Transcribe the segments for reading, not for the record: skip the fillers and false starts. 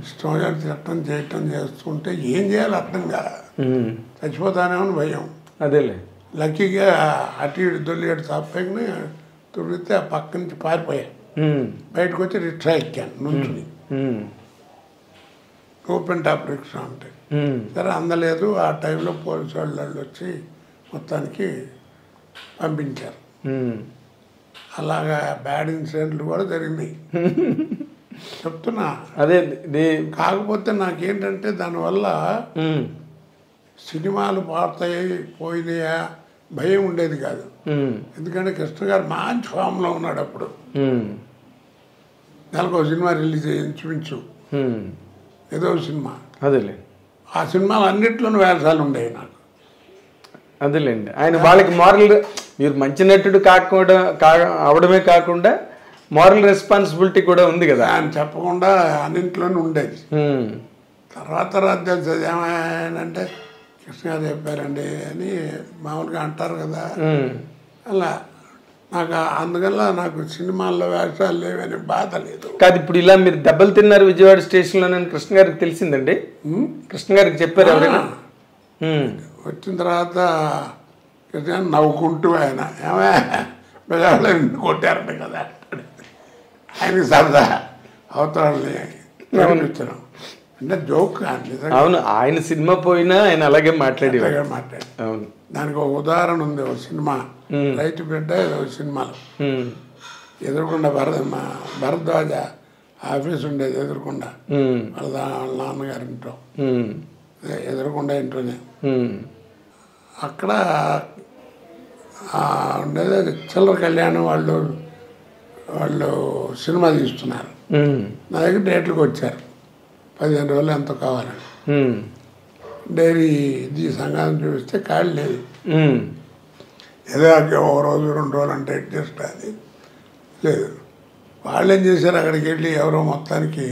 ఇష్టం తిట్టడం చేయటం చేస్తుంటే ఏం చేయాలి అర్థం కాదు. చచ్చిపోతానేమని భయం. అదేలే. లక్కీగా అటు ఇటు దొల్లిగట్టు తప్పని తిరిగితే ఆ పక్క నుంచి పారిపోయా. బయటకు వచ్చి రిక్షా ఎక్కాను నుంచుని. ఓపెన్ టాప్ రిక్షా ఉంటాయి. సరే అందలేదు. ఆ టైంలో పోలీసు వాళ్ళు వచ్చి మొత్తానికి పంపించారు. అలాగా బ్యాడ్ ఇన్సిడెంట్లు కూడా జరిగినాయి చెప్తున్నా. అదే కాకపోతే నాకేంటంటే దానివల్ల సినిమాలు పాడతాయి పోయినాయా భయం ఉండేది కాదు. ఎందుకంటే కృష్ణ గారు మంచి ఫామ్లో ఉన్నాడు అప్పుడు. నెలకు ఒక సినిమా రిలీజ్ అయ్యి ఇంచుమించు ఏదో సినిమా. అదేలే. ఆ సినిమాలు అన్నింటిలోనూ వేషాలు ఉండేవి నాకు. అదేలేండి. ఆయన వాళ్ళకి మారల్, మీరు మంచి నటుడు అవడమే కాకుండా మారల్ రెస్పాన్సిబిలిటీ కూడా ఉంది కదా. ఆయన చెప్పకుండా అన్నింటిలోనూ ఉండేది. తర్వాత తెలుసు ఏమైందంటే కృష్ణ గారు చెప్పారండి అని మామూలుగా అంటారు కదా. అలా నాకు అందువల్ల నాకు సినిమాల్లో వేషాలు లేవని బాధ లేదు. కాదు, ఇప్పుడు ఇలా మీరు దెబ్బలు తిన్నారు విజయవాడ స్టేషన్లో కృష్ణ గారికి తెలిసిందండి? కృష్ణ గారికి చెప్పారు ఎవరైనా? వచ్చిన తర్వాత కృష్ణ నవ్వుకుంటూ ఆయన ఏమైనా కొట్టారంట కదా ఆయనకి సరదా అవతరాలని ఇచ్చాను అంటే జోక్. అవును, ఆయన సినిమా పోయినా ఆయన అలాగే మాట్లాడి. అవును, దానికి ఒక ఉదాహరణ ఉంది. ఒక సినిమా రైతు బిడ్డ ఏదో సినిమాలో ఎదురుకుండా భరద్వాజ ఆఫీస్ ఉండేది ఎదురుకుండా వాళ్ళ నాన్నగారి ఇంట్లో ఎదురుకుండా ఇంట్లోనే. అక్కడ ఉండేది చిల్లర కళ్యాణం వాళ్ళు సినిమా తీస్తున్నారు. నా దగ్గర డేట్లకు వచ్చారు 15 రోజులు ఎంతో కావాలని. డైరీ సంఘాన్ని చూపిస్తే ఖాళీ లేదు. ఏదో ఒక రోజు 2 రోజులు అంటే అడ్జస్ట్ అది లేదు. వాళ్ళు ఏం చేశారు, అక్కడికి వెళ్ళి ఎవరో మొత్తానికి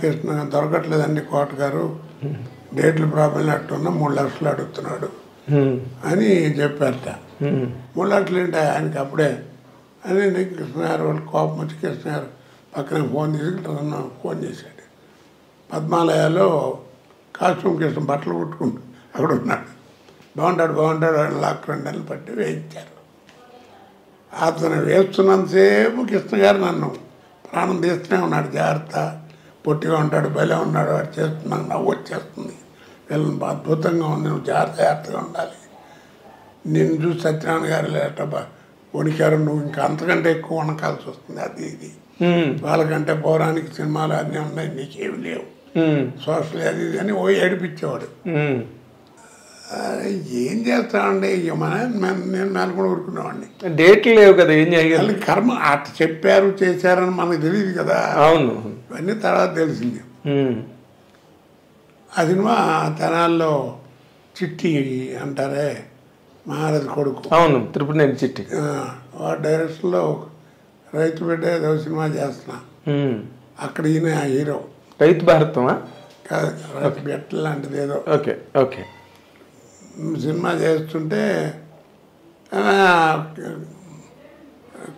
కృష్ణ దొరకట్లేదండి కోట గారు, డేట్లు ప్రాబ్లం అట్టున్నా 3 లక్షలు అడుగుతున్నాడు అని చెప్పారట. 3 లక్షలు ఏంటి ఆయనకి అప్పుడే అని కృష్ణ గారు వాళ్ళు కోపం వచ్చి కృష్ణ గారు పక్కన ఫోన్ చేశాడు. పద్మాలయాలో కాస్ట్యూమ్ కృష్ణ బట్టలు కుట్టుకుంటూ అక్కడ ఉన్నాడు. బాగుంటాడు అని లాక్ 2 నెలలు పట్టి వేయించారు. అతను వేస్తున్నంతసేపు కృష్ణ గారు నన్ను ప్రాణం తీస్తూనే ఉన్నాడు. జాగ్రత్త, పొట్టిగా ఉంటాడు, భలే ఉన్నాడు, వాడు చేస్తున్నాను, నవ్వు వచ్చేస్తుంది, వీళ్ళని అద్భుతంగా ఉంది, నువ్వు జాగ్రత్తగా ఉండాలి, నిన్ను చూసి సత్యనారాయణ గారు లేట వణికారు, నువ్వు ఇంకా అంతకంటే ఎక్కువ వణకాల్సి వస్తుంది, అది ఇది వాళ్ళకంటే పౌరాణిక సినిమాలు అన్నీ ఉన్నాయి, నీకేమి లేవు, సోషల్ అది ఇది అని ఏడిపించేవాడు. ఏం చేస్తామండి ఇక నేను మేలుకొని ఊరుకునేవాడిని. డేట్లు లేవు కదా, ఏం చేయాలి, కర్మ అట్లా చెప్పారు చేశారని మనకు తెలియదు కదా. అవును, ఇవన్నీ తర్వాత తెలిసింది. ఆ సినిమా తెనాల్లో చిట్టి అంటారే మహారాజు కొడుకు, అవును, తిరుపతి చిట్టి, వాడు డైరెక్షన్లో రైతు బిడ్డ ఏదో సినిమా చేస్తున్నా. అక్కడ ఈయన హీరో. రైతు భారతమా కాదు, రైతు బిడ్డ లాంటిది ఏదో. Okay okay. సినిమా చేస్తుంటే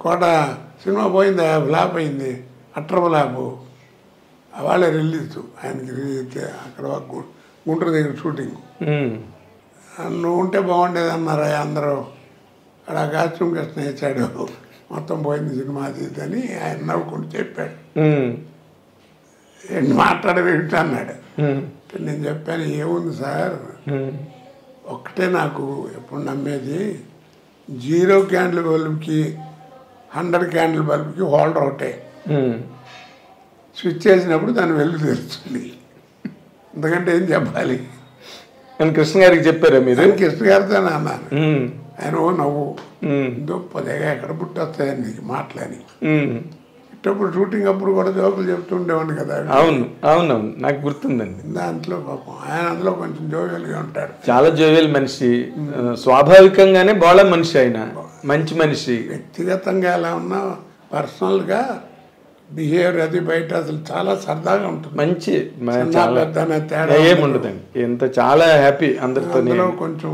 కోట సినిమా పోయింది, ఫ్లాప్ అయింది, అట్టర్ ఫ్లాపు. వాళ్ళే రిలీజ్ ఆయనకి అక్కడ గుంటూరు దగ్గర షూటింగ్. నువ్వు ఉంటే బాగుండేది అన్నారా అందరూ. అక్కడ కాస్ట్యూమ్ కృష్ణ వేసాడు, మొత్తం పోయింది సినిమా అది అని ఆయన నవ్వుకుంటూ చెప్పాడు. ఏంటి మాట్లాడవేంటి అన్నాడు. నేను చెప్పాను, ఏముంది సార్, ఒక్కటే నాకు ఎప్పుడు నమ్మేది, 0 క్యాండిల్ బల్బుకి 100 క్యాండిల్ బల్బుకి హోల్డర్ ఒకటే, స్విచ్ చేసినప్పుడు దాని వెలుగు తెలుస్తుంది, ఎందుకంటే ఏం చెప్పాలి అని కృష్ణ గారికి చెప్పారా మీరు? కృష్ణ గారితో అన్నాను. ఆయన ఓ నవ్వు, దుప్పదేగా ఎక్కడ పుట్టొస్తాయని నీకు మాటలని. ఇట్టప్పుడు షూటింగ్ అప్పుడు కూడా జోకులు చెప్తుండేవాడిని కదా. అవును అవునవును, నాకు గుర్తుందండి. దాంట్లో పాపం ఆయన అందులో కొంచెం జోవియల్గా ఉంటాడు, చాలా జోవియల్ మనిషి, స్వాభావికంగానే బాగా మనిషి, ఆయన మంచి మనిషి. వ్యక్తిగతంగా ఎలా ఉన్నా పర్సనల్గా బిహేవియర్ అది బయట అసలు చాలా సరదాగా ఉంటుంది, మంచి తేడా ఏముండదండి. ఎంత చాలా హ్యాపీ అందరితో. కొంచెం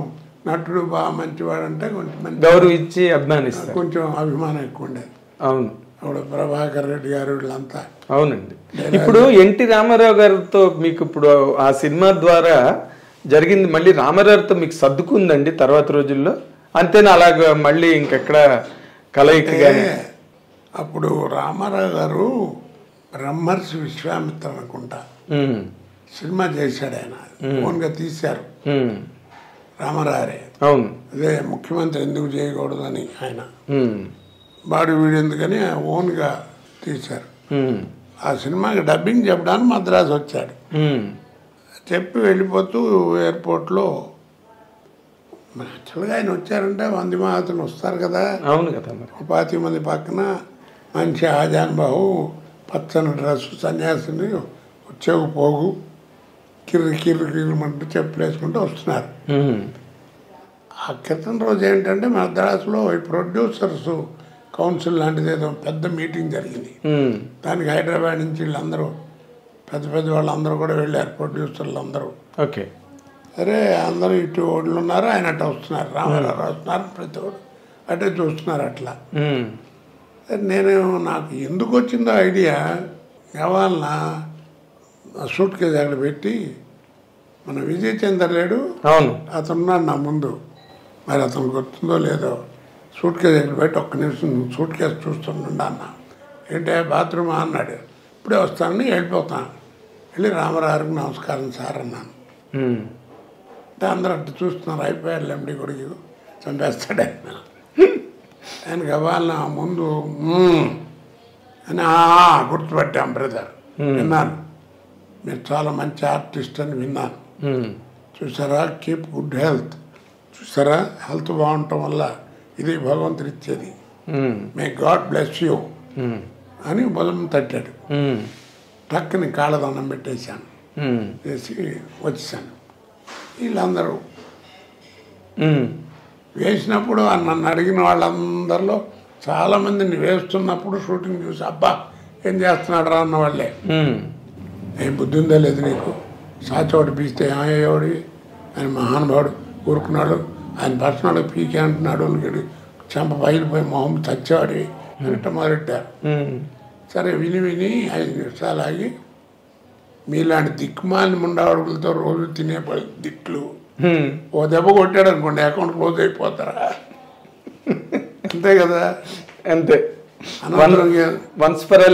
నటుడు బాగా మంచివాడు అంటే కొంచెం గౌరవం ఇచ్చి అభిమానిస్తారు, కొంచెం అభిమానం ఎక్కువ ఉండేది. అవును, అప్పుడు ప్రభాకర్ రెడ్డి గారు వీళ్ళంతా. అవునండి. ఇప్పుడు ఎన్టీ రామారావు గారితో మీకు ఇప్పుడు ఆ సినిమా ద్వారా జరిగింది, మళ్ళీ రామారావుతో మీకు సర్దుకుందండి తర్వాత రోజుల్లో? అంతేనా, అలాగ మళ్ళీ ఇంకెక్కడ కలయికగానే? అప్పుడు రామారావు గారు బ్రహ్మర్షి విశ్వామిత్ర అనుకుంటా సినిమా చేశాడు, ఆయన ఓన్గా తీశారు రామారావే. అవును. అదే ముఖ్యమంత్రి ఎందుకు చేయకూడదని ఆయన బాడీ వీడు ఎందుకని ఓన్గా తీశారు. ఆ సినిమాకి డబ్బింగ్ చెప్పడానికి మద్రాసు వచ్చాడు. చెప్పి వెళ్ళిపోతూ ఎయిర్పోర్ట్లో యాక్చువల్గా ఆయన వచ్చారంటే వంది మహాతులు వస్తారు కదా. అవును కదా. 25 మంది పక్కన మంచి ఆజానుబాహు, పచ్చని డ్రెస్సు, సన్యాసిని వచ్చేకు పోగు, కిర్రి కిర్రి కిర్రమంటూ చెప్పులు వేసుకుంటూ వస్తున్నారు. ఆ క్రితం రోజు ఏంటంటే మద్రాసులో ఈ ప్రొడ్యూసర్స్ కౌన్సిల్ లాంటిది ఏదో పెద్ద మీటింగ్ జరిగింది. దానికి హైదరాబాద్ నుంచి వీళ్ళందరూ పెద్ద పెద్ద వాళ్ళందరూ కూడా వెళ్ళారు, ప్రొడ్యూసర్లు అందరూ. ఓకే. సరే అందరూ ఇటు ఓళ్ళు ఉన్నారు, ఆయన అట్లా వస్తున్నారు, రామారావు వస్తున్నారు, ప్రతి ఒడు అటే చూస్తున్నారు. అట్లా నాకు ఎందుకు వచ్చిందో ఐడియా, కావాలన్నా సూట్ కేసు అక్కడ పెట్టి మన విజయ్ చంద్ర లేడు, అవును అతనున్నాడు నా ముందు, మరి అతను గుర్తుందో లేదో, సూట్ కేసు అక్కడ పెట్టి ఒక్క నిమిషం సూట్ కేసు చూస్తుండ అన్న. ఏంటంటే బాత్రూమ్ అన్నాడు, ఇప్పుడే వస్తానని వెళ్ళిపోతాను. వెళ్ళి రామారావుకి నమస్కారం సార్ అన్నాను. అంటే అందరూ అట్లా చూస్తున్నారు, అయిపోయారు ఎండి కొడుకు చంపేస్తాడు ఆయన. ఆయన కావాలన్నా ముందు అని గుర్తుపెట్టాం బ్రదర్, విన్నాను మీరు చాలా మంచి ఆర్టిస్ట్ అని విన్నాను. చూసారా, కీప్ గుడ్ హెల్త్, చూసారా హెల్త్ బాగుండటం వల్ల ఇది భగవంతుడు ఇచ్చేది, మే గాడ్ బ్లెస్ యూ అని బలం తట్టాడు. టక్కుని కాళ్ళదండం పెట్టేశాను, వేసి వచ్చేసాను. వీళ్ళందరూ వేసినప్పుడు నన్ను అడిగిన వాళ్ళందరిలో చాలామందిని వేస్తున్నప్పుడు షూటింగ్ చూసి అబ్బా ఏం చేస్తున్నాడు రా అన్న వాళ్ళే. ఏం బుద్ధి ఉందో లేదు నీకు, సాచోటి పీస్తే ఏమయ్యేవాడి, ఆయన మహానుభావుడు ఊరుకున్నాడు, ఆయన పర్సనల్ పీకే అంటున్నాడు, చెంప పైలిపోయి మొహం చచ్చేవాడి అన్నట్టు మొదలెట్టారు. సరే విని విని 5 నిమిషాలు ఆగి, మీలాంటి దిక్కుమాలిన ముండాడుగులతో రోజు తినే దిట్లు ఓ దెబ్బ కొట్టాడు అనుకోండి, అకౌంట్ క్లోజ్ అయిపోతారా, అంతే కదా. అంతే,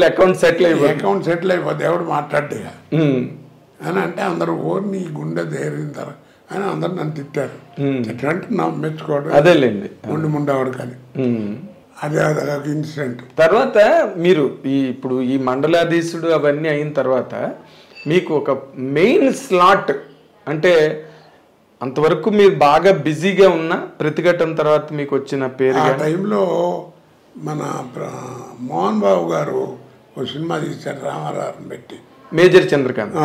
అకౌంట్ సెటిల్ అయిపోద్ది, ఎవడు మాట్లాడ్డా అని అంటే అందరూ ఓర్ని గుండె దేరింతారు అని అందరు నన్ను తిట్టారు. తిట్టంటే నా మెచ్చుకోవడం అదేలేండి, ముండేవాడు కానీ అదే అదొక ఇన్సిడెంట్. తర్వాత మీరు ఇప్పుడు ఈ మండలాధీశుడు అవన్నీ అయిన తర్వాత మీకు ఒక మెయిన్ స్లాట్ అంటే అంతవరకు మీరు బాగా బిజీగా ఉన్న ప్రతిఘటన తర్వాత మీకు వచ్చిన పేరు? ఆ టైంలో మన మోహన్ బాబు గారు ఒక సినిమా తీశారు రామారావుని పెట్టి, మేజర్ చంద్రకాంత్.